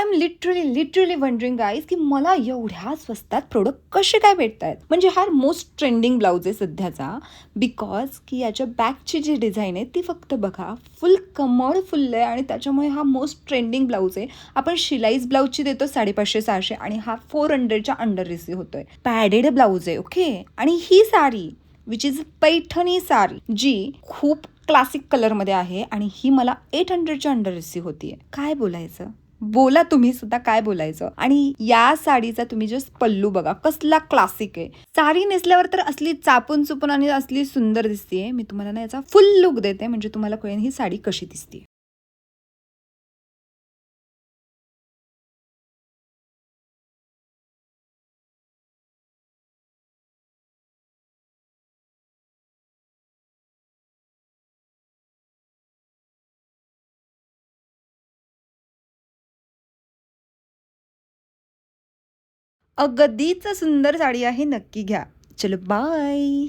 Am literally wondering guys की मला एवढ्या स्वस्तात प्रोडक्ट कसे काय भेटतायत. म्हणजे हा मोस्ट ट्रेंडिंग ब्लाऊज आहे सध्याचा. बिकॉज की याच्या बॅकची जी डिझाईन आहे ती फक्त बघा, फुल कमळ फुललं आहे आणि त्याच्यामुळे हा मोस्ट ट्रेंडिंग ब्लाऊज आहे. आपण शिलाईज ब्लाऊजची देतो 550-600 आणि हा 400च्या अंडर रिसीव्ह होतोय. पॅडेड ब्लाऊज आहे ओके. आणि ही साडी विच इज पैठणी साडी जी खूप क्लासिक कलरमध्ये आहे आणि ही मला 800च्या अंडर रिसीव्ह होतीये. काय बोलायचं, बोला तुम्ही सुद्धा काय बोलायचं. आणि या साडीचा तुम्ही जस्ट पल्लू बघा कसला क्लासिक आहे. साडी नेसल्यावर तर असली चापून चुपून आणि असली सुंदर दिसतेय. मी तुम्हाला ना याचा फुल लुक देते म्हणजे तुम्हाला कळेल ही साडी कशी दिसते. अगदीच सुंदर साडी आहे, नक्की घ्या. चलो बाय.